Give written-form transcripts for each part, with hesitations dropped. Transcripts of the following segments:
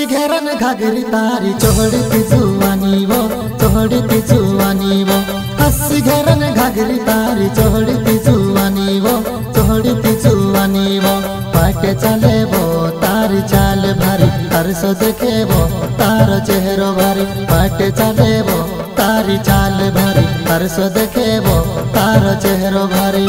घेरन घाघरी तारी चोहड़ती जुआनी वो हंसी घेरन घाघरी तारी चोहड़ती जुआनी वो पाटे चले वो तारी चाल भारी तरसो देखे वो तार चेहरो भारी पाटे चले वो तारी चाल भारी तरसो देखे वो तार चेहरो भारी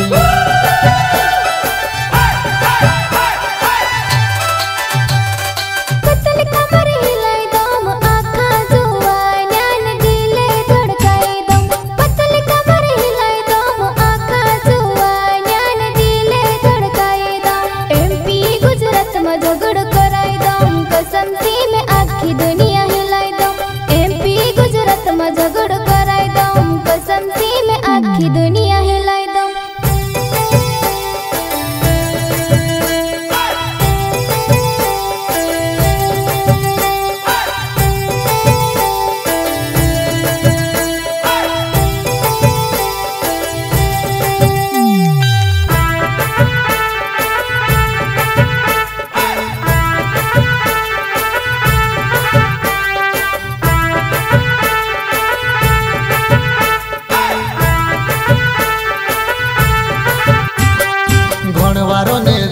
दुनिया हिलाई दो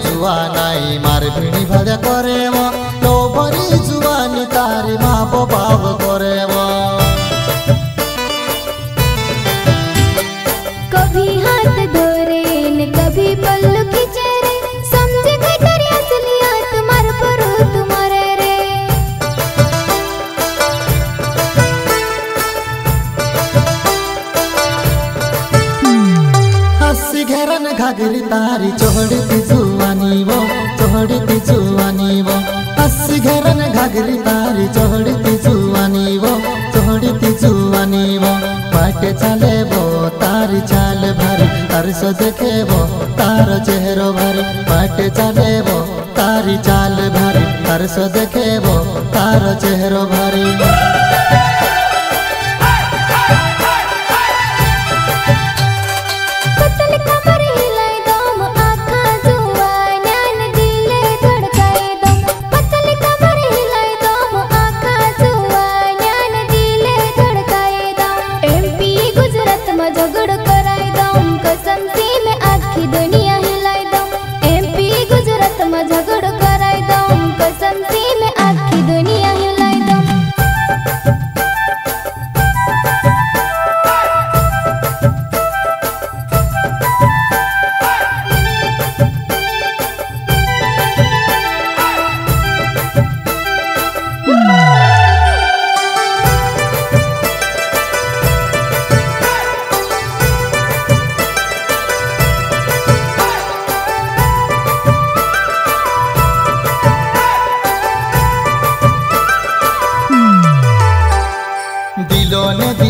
जुआनाई मार भिणी भजा करे वो तो बड़ी जुआनी तारी माँ बाप करे वो कभी हाथ धोरे न कभी पल्लू खींचे रे समझे गई तेरी असलियत तुम्हारे परो तुम्हारे रे हंसी घेरन घाघरी तारी चोहड़ती जुआनी वो हंसी घेरन घाघरी तारी चोहड़ती जुआनी वो पाटे चले वो तारी चाल भारी तरसो देखे वो तार चेहरो भारी पाटे चले वो तारी चाल भारी तरसो देखे वो तार चेहरो भारी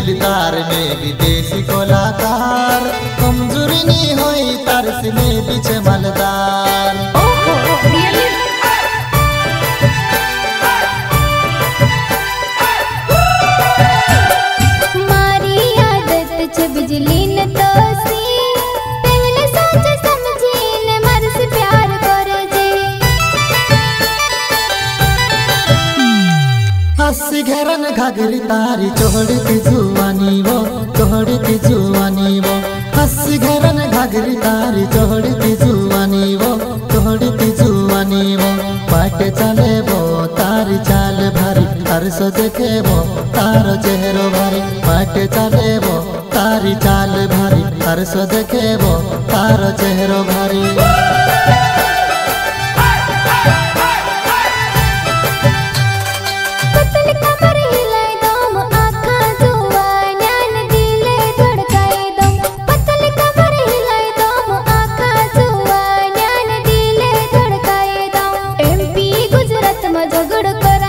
दिलदार में विदेशी कलाकार कमजोरी नहीं होई तरस में पीछे मलदार मारी आदत छ बिजली न तो सी पहले सोच समझी न मर से प्यार करे जे हंसी घेरन घाघरी तारी चोहड़ती जुआनी वो हंसी घेरन घाघरी तारी चोहड़ती जुआनी वो पाटे चले वो तारी चाल भारी तरसो देखे वो तार चेहरो भारी पाटे चले वो तारी चाल भारी तरसो देखे वो तार चेहरो भारी पतली कमर हिलाई दो आँखा जुआ न्यान दिल में झगड़ करा